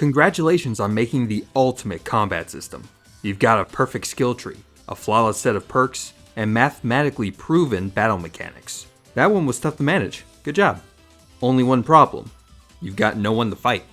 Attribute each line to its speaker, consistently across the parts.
Speaker 1: Congratulations on making the ultimate combat system. You've got a perfect skill tree, a flawless set of perks, and mathematically proven battle mechanics. That one was tough to manage, good job. Only one problem, you've got no one to fight.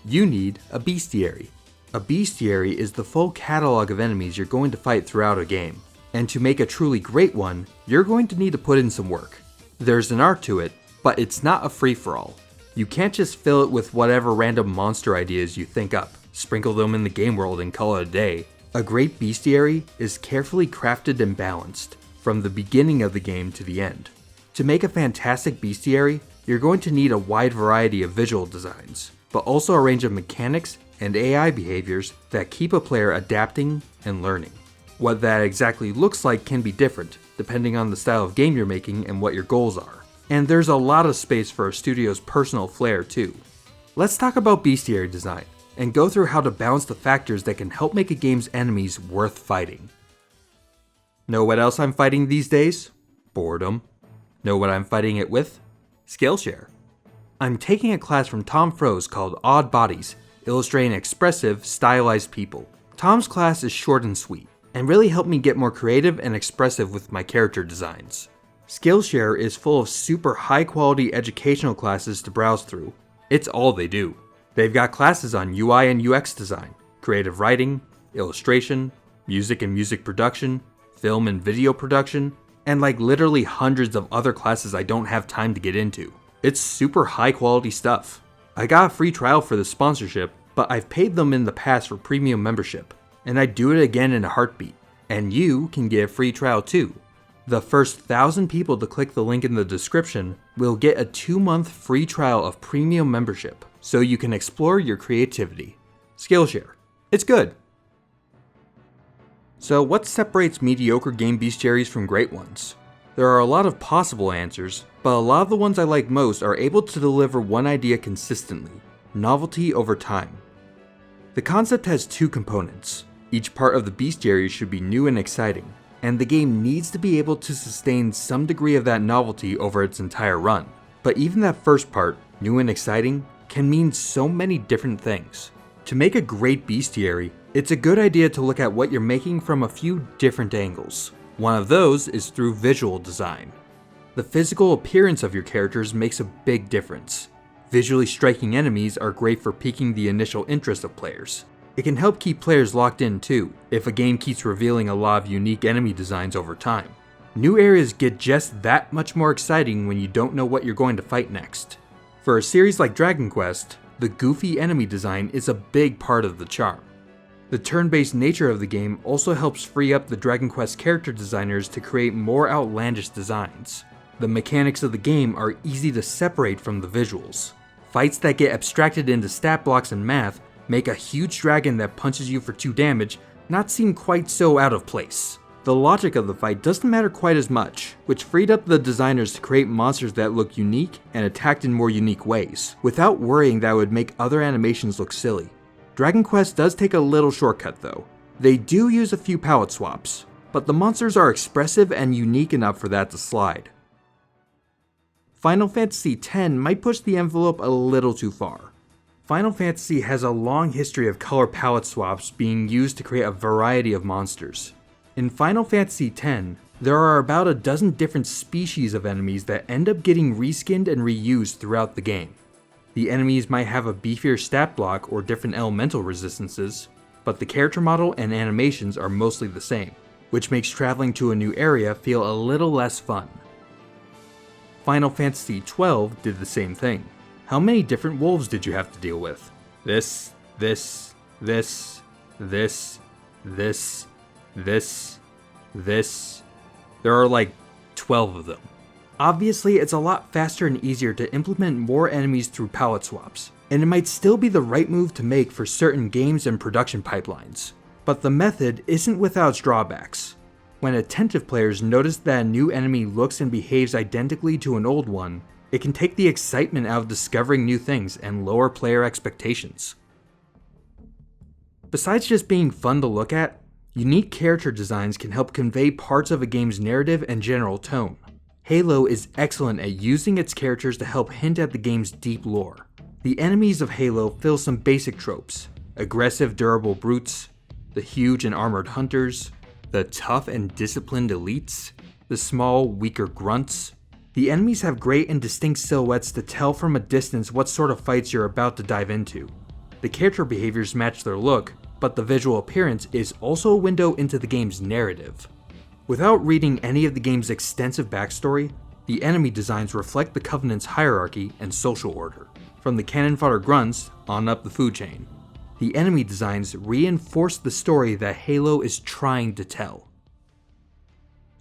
Speaker 1: You need a Bestiary. A Bestiary is the full catalog of enemies you're going to fight throughout a game. And to make a truly great one, you're going to need to put in some work. There's an art to it, but it's not a free-for-all. You can't just fill it with whatever random monster ideas you think up, sprinkle them in the game world and call it a day. A great Bestiary is carefully crafted and balanced, from the beginning of the game to the end. To make a fantastic Bestiary, you're going to need a wide variety of visual designs, but also a range of mechanics and AI behaviors that keep a player adapting and learning. What that exactly looks like can be different, depending on the style of game you're making and what your goals are. And there's a lot of space for a studio's personal flair too. Let's talk about Bestiary design, and go through how to balance the factors that can help make a game's enemies worth fighting. Know what else I'm fighting these days? Boredom. Know what I'm fighting it with? Skillshare. I'm taking a class from Tom Froese called Odd Bodies, illustrating expressive, stylized people. Tom's class is short and sweet, and really helped me get more creative and expressive with my character designs. Skillshare is full of super high quality educational classes to browse through. It's all they do. They've got classes on UI and UX design, creative writing, illustration, music and music production, film and video production, and like literally hundreds of other classes I don't have time to get into. It's super high quality stuff. I got a free trial for the sponsorship, but I've paid them in the past for premium membership, and I'd do it again in a heartbeat. And you can get a free trial too. The first 1,000 people to click the link in the description will get a 2-month free trial of premium membership, so you can explore your creativity. Skillshare. It's good. So what separates mediocre game bestiaries from great ones? There are a lot of possible answers, but a lot of the ones I like most are able to deliver one idea consistently: novelty over time. The concept has two components. Each part of the bestiary should be new and exciting, and the game needs to be able to sustain some degree of that novelty over its entire run. But even that first part, new and exciting, can mean so many different things. To make a great bestiary, it's a good idea to look at what you're making from a few different angles. One of those is through visual design. The physical appearance of your characters makes a big difference. Visually striking enemies are great for piquing the initial interest of players. It can help keep players locked in too, if a game keeps revealing a lot of unique enemy designs over time. New areas get just that much more exciting when you don't know what you're going to fight next. For a series like Dragon Quest, the goofy enemy design is a big part of the charm. The turn-based nature of the game also helps free up the Dragon Quest character designers to create more outlandish designs. The mechanics of the game are easy to separate from the visuals. Fights that get abstracted into stat blocks and math make a huge dragon that punches you for 2 damage not seem quite so out of place. The logic of the fight doesn't matter quite as much, which freed up the designers to create monsters that look unique and attacked in more unique ways, without worrying that it would make other animations look silly. Dragon Quest does take a little shortcut though. They do use a few palette swaps, but the monsters are expressive and unique enough for that to slide. Final Fantasy X might push the envelope a little too far. Final Fantasy has a long history of color palette swaps being used to create a variety of monsters. In Final Fantasy X, there are about a dozen different species of enemies that end up getting reskinned and reused throughout the game. The enemies might have a beefier stat block or different elemental resistances, but the character model and animations are mostly the same, which makes traveling to a new area feel a little less fun. Final Fantasy XII did the same thing. How many different wolves did you have to deal with? This. There are like 12 of them. Obviously, it's a lot faster and easier to implement more enemies through palette swaps, and it might still be the right move to make for certain games and production pipelines. But the method isn't without its drawbacks. When attentive players notice that a new enemy looks and behaves identically to an old one, it can take the excitement out of discovering new things and lower player expectations. Besides just being fun to look at, unique character designs can help convey parts of a game's narrative and general tone. Halo is excellent at using its characters to help hint at the game's deep lore. The enemies of Halo fill some basic tropes: aggressive, durable brutes, the huge and armored hunters, the tough and disciplined elites, the small, weaker grunts. The enemies have great and distinct silhouettes to tell from a distance what sort of fights you're about to dive into. The character behaviors match their look, but the visual appearance is also a window into the game's narrative. Without reading any of the game's extensive backstory, the enemy designs reflect the Covenant's hierarchy and social order, from the cannon fodder grunts on up the food chain. The enemy designs reinforce the story that Halo is trying to tell.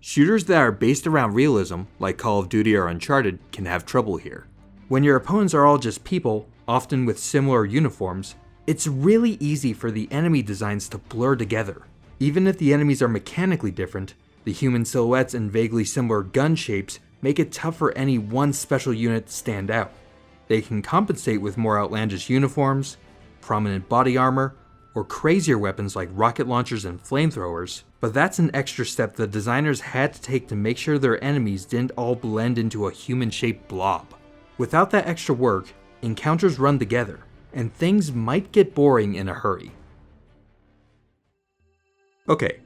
Speaker 1: Shooters that are based around realism, like Call of Duty or Uncharted, can have trouble here. When your opponents are all just people, often with similar uniforms, it's really easy for the enemy designs to blur together. Even if the enemies are mechanically different, the human silhouettes and vaguely similar gun shapes make it tough for any one special unit to stand out. They can compensate with more outlandish uniforms, prominent body armor, or crazier weapons like rocket launchers and flamethrowers, but that's an extra step the designers had to take to make sure their enemies didn't all blend into a human-shaped blob. Without that extra work, encounters run together, and things might get boring in a hurry. Okay,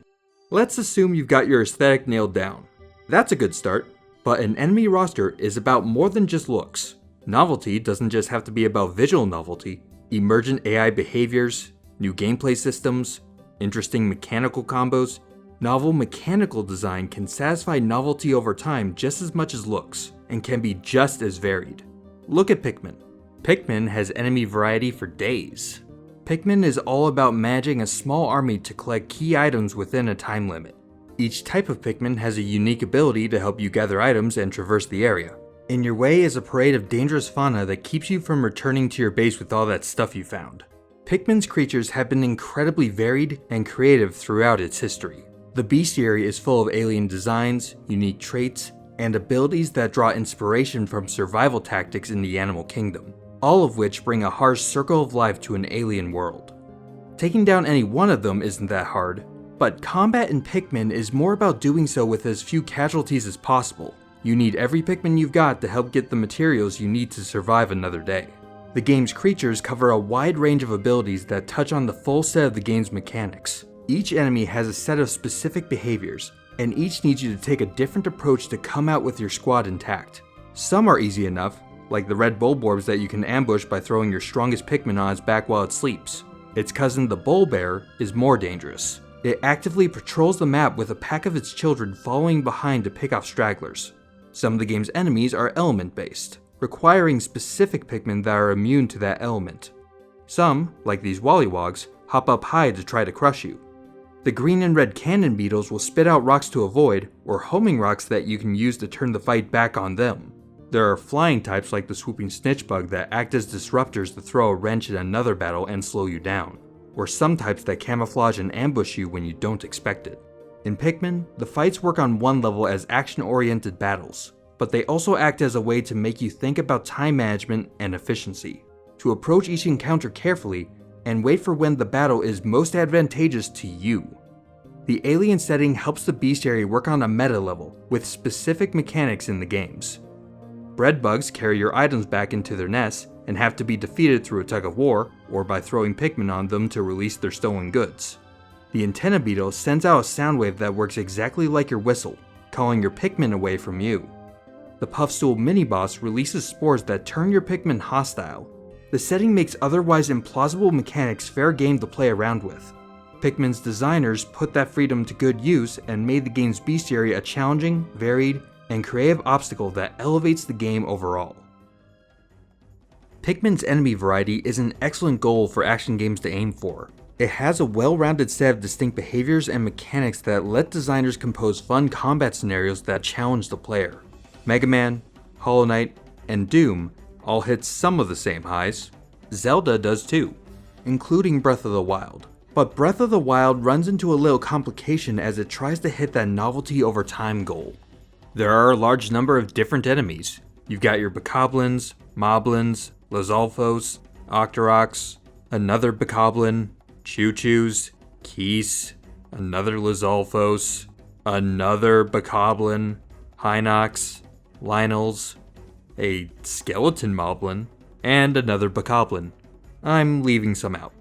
Speaker 1: let's assume you've got your aesthetic nailed down. That's a good start, but an enemy roster is about more than just looks. Novelty doesn't just have to be about visual novelty. Emergent AI behaviors, new gameplay systems, interesting mechanical combos. Novel mechanical design can satisfy novelty over time just as much as looks, and can be just as varied. Look at Pikmin. Pikmin has enemy variety for days. Pikmin is all about managing a small army to collect key items within a time limit. Each type of Pikmin has a unique ability to help you gather items and traverse the area. In your way is a parade of dangerous fauna that keeps you from returning to your base with all that stuff you found. Pikmin's creatures have been incredibly varied and creative throughout its history. The Bestiary is full of alien designs, unique traits, and abilities that draw inspiration from survival tactics in the animal kingdom, all of which bring a harsh circle of life to an alien world. Taking down any one of them isn't that hard, but combat in Pikmin is more about doing so with as few casualties as possible. You need every Pikmin you've got to help get the materials you need to survive another day. The game's creatures cover a wide range of abilities that touch on the full set of the game's mechanics. Each enemy has a set of specific behaviors, and each needs you to take a different approach to come out with your squad intact. Some are easy enough, like the red bulborbs that you can ambush by throwing your strongest Pikmin on its back while it sleeps. Its cousin the Bulbear is more dangerous. It actively patrols the map with a pack of its children following behind to pick off stragglers. Some of the game's enemies are element-based, requiring specific Pikmin that are immune to that element. Some, like these Wollywogs, hop up high to try to crush you. The green and red cannon beetles will spit out rocks to avoid, or homing rocks that you can use to turn the fight back on them. There are flying types like the swooping snitchbug that act as disruptors to throw a wrench in another battle and slow you down, or some types that camouflage and ambush you when you don't expect it. In Pikmin, the fights work on one level as action-oriented battles, but they also act as a way to make you think about time management and efficiency, to approach each encounter carefully and wait for when the battle is most advantageous to you. The alien setting helps the Bestiary work on a meta level with specific mechanics in the games. Bread bugs carry your items back into their nests and have to be defeated through a tug of war or by throwing Pikmin on them to release their stolen goods. The antenna beetle sends out a sound wave that works exactly like your whistle, calling your Pikmin away from you. The Puffstool mini-boss releases spores that turn your Pikmin hostile. The setting makes otherwise implausible mechanics fair game to play around with. Pikmin's designers put that freedom to good use and made the game's Bestiary a challenging, varied, and creative obstacle that elevates the game overall. Pikmin's enemy variety is an excellent goal for action games to aim for. It has a well-rounded set of distinct behaviors and mechanics that let designers compose fun combat scenarios that challenge the player. Mega Man, Hollow Knight, and Doom all hit some of the same highs. Zelda does too, including Breath of the Wild. But Breath of the Wild runs into a little complication as it tries to hit that novelty over time goal. There are a large number of different enemies. You've got your Bokoblins, Moblins, Lizalfos, Octoroks, another Bokoblin, Choo-Choos, Keese, another Lizalfos, another Bokoblin, Hinox, Lynels, a skeleton Moblin, and another bokoblin. I'm leaving some out.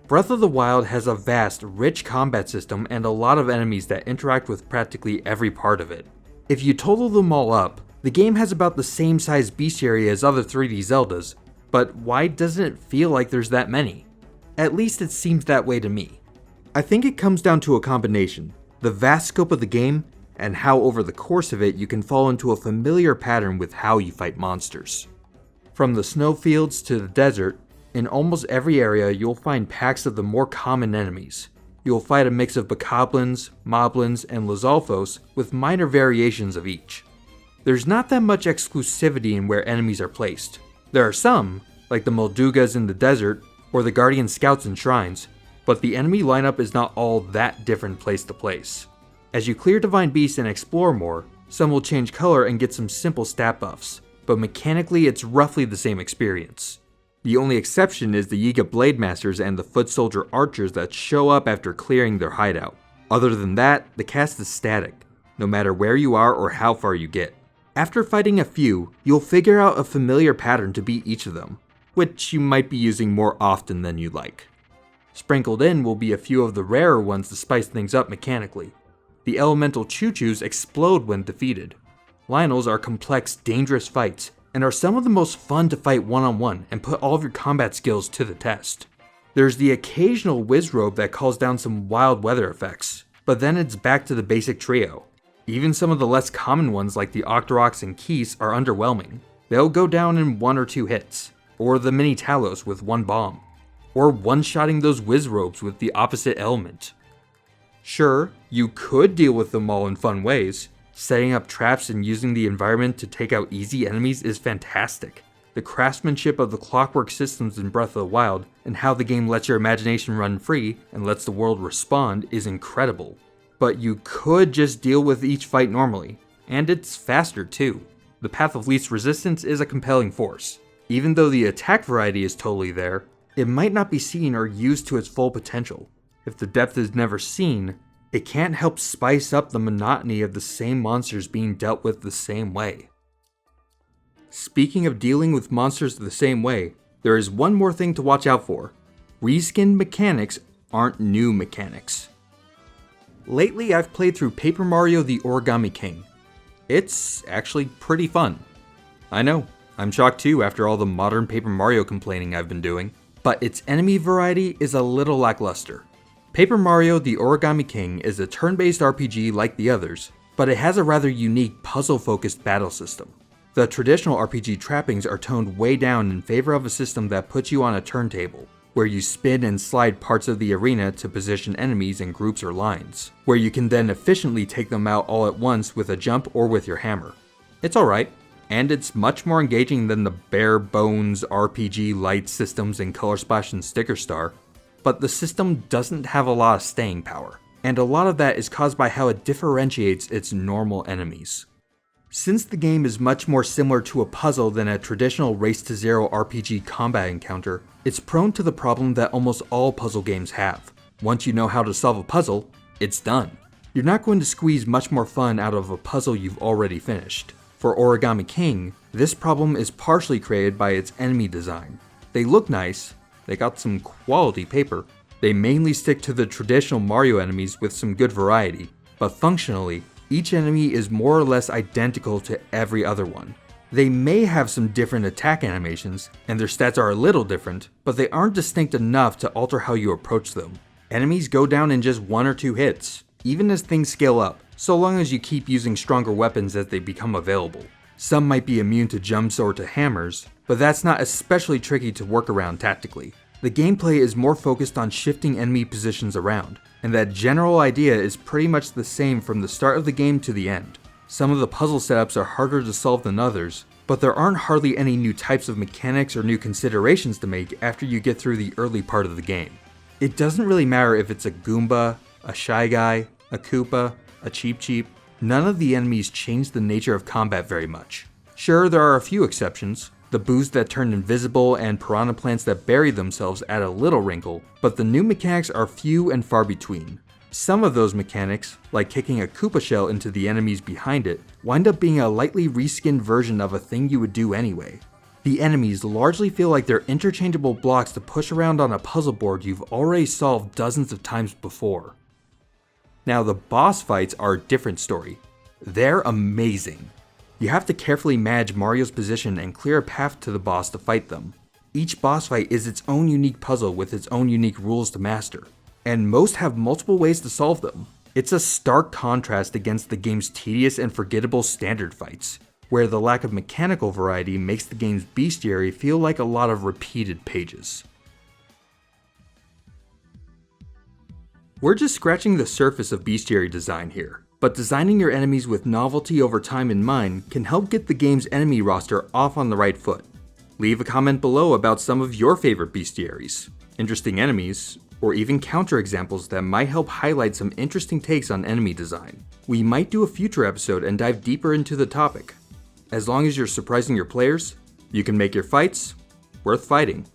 Speaker 1: Breath of the Wild has a vast, rich combat system and a lot of enemies that interact with practically every part of it. If you total them all up, the game has about the same size bestiary as other 3D Zeldas, but why doesn't it feel like there's that many? At least it seems that way to me. I think it comes down to a combination, the vast scope of the game, and how over the course of it you can fall into a familiar pattern with how you fight monsters. From the snowfields to the desert, in almost every area you'll find packs of the more common enemies. You'll fight a mix of bokoblins, moblins, and Lizalfos with minor variations of each. There's not that much exclusivity in where enemies are placed. There are some, like the Moldugas in the desert or the Guardian Scouts in shrines, but the enemy lineup is not all that different place to place. As you clear Divine Beasts and explore more, some will change color and get some simple stat buffs, but mechanically it's roughly the same experience. The only exception is the Yiga Blade Masters and the Foot Soldier Archers that show up after clearing their hideout. Other than that, the cast is static, no matter where you are or how far you get. After fighting a few, you'll figure out a familiar pattern to beat each of them, which you might be using more often than you'd like. Sprinkled in will be a few of the rarer ones to spice things up mechanically. The elemental choo-choos explode when defeated. Lionels are complex, dangerous fights, and are some of the most fun to fight one-on-one and put all of your combat skills to the test. There's the occasional Wizrobe that calls down some wild weather effects, but then it's back to the basic trio. Even some of the less common ones like the Octoroks and Keese are underwhelming. They'll go down in 1 or 2 hits, or the Mini Talos with 1 bomb, or one-shotting those Wizrobes with the opposite element. Sure, you could deal with them all in fun ways. Setting up traps and using the environment to take out easy enemies is fantastic. The craftsmanship of the clockwork systems in Breath of the Wild and how the game lets your imagination run free and lets the world respond is incredible. But you could just deal with each fight normally, and it's faster too. The path of least resistance is a compelling force. Even though the attack variety is totally there, it might not be seen or used to its full potential. If the depth is never seen, it can't help spice up the monotony of the same monsters being dealt with the same way. Speaking of dealing with monsters the same way, there is one more thing to watch out for. Reskinned mechanics aren't new mechanics. Lately I've played through Paper Mario the Origami King. It's actually pretty fun. I know, I'm shocked too after all the modern Paper Mario complaining I've been doing, but its enemy variety is a little lackluster. Paper Mario the Origami King is a turn-based RPG like the others, but it has a rather unique puzzle-focused battle system. The traditional RPG trappings are toned way down in favor of a system that puts you on a turntable, where you spin and slide parts of the arena to position enemies in groups or lines, where you can then efficiently take them out all at once with a jump or with your hammer. It's alright, and it's much more engaging than the bare bones RPG light systems in Color Splash and Sticker Star, but the system doesn't have a lot of staying power, and a lot of that is caused by how it differentiates its normal enemies. Since the game is much more similar to a puzzle than a traditional race-to-zero RPG combat encounter, it's prone to the problem that almost all puzzle games have. Once you know how to solve a puzzle, it's done. You're not going to squeeze much more fun out of a puzzle you've already finished. For Origami King, this problem is partially created by its enemy design. They look nice, they got some quality paper, they mainly stick to the traditional Mario enemies with some good variety, but functionally, each enemy is more or less identical to every other one. They may have some different attack animations, and their stats are a little different, but they aren't distinct enough to alter how you approach them. Enemies go down in just 1 or 2 hits, even as things scale up, so long as you keep using stronger weapons as they become available. Some might be immune to jumps or to hammers, but that's not especially tricky to work around tactically. The gameplay is more focused on shifting enemy positions around, and that general idea is pretty much the same from the start of the game to the end. Some of the puzzle setups are harder to solve than others, but there aren't hardly any new types of mechanics or new considerations to make after you get through the early part of the game. It doesn't really matter if it's a Goomba, a Shy Guy, a Koopa, a Cheep Cheep. None of the enemies change the nature of combat very much. Sure, there are a few exceptions. The boos that turn invisible and piranha plants that bury themselves add a little wrinkle, but the new mechanics are few and far between. Some of those mechanics, like kicking a Koopa shell into the enemies behind it, wind up being a lightly reskinned version of a thing you would do anyway. The enemies largely feel like they're interchangeable blocks to push around on a puzzle board you've already solved dozens of times before. Now the boss fights are a different story. They're amazing. You have to carefully manage Mario's position and clear a path to the boss to fight them. Each boss fight is its own unique puzzle with its own unique rules to master, and most have multiple ways to solve them. It's a stark contrast against the game's tedious and forgettable standard fights, where the lack of mechanical variety makes the game's bestiary feel like a lot of repeated pages. We're just scratching the surface of bestiary design here, but designing your enemies with novelty over time in mind can help get the game's enemy roster off on the right foot. Leave a comment below about some of your favorite bestiaries, interesting enemies, or even counterexamples that might help highlight some interesting takes on enemy design. We might do a future episode and dive deeper into the topic. As long as you're surprising your players, you can make your fights worth fighting.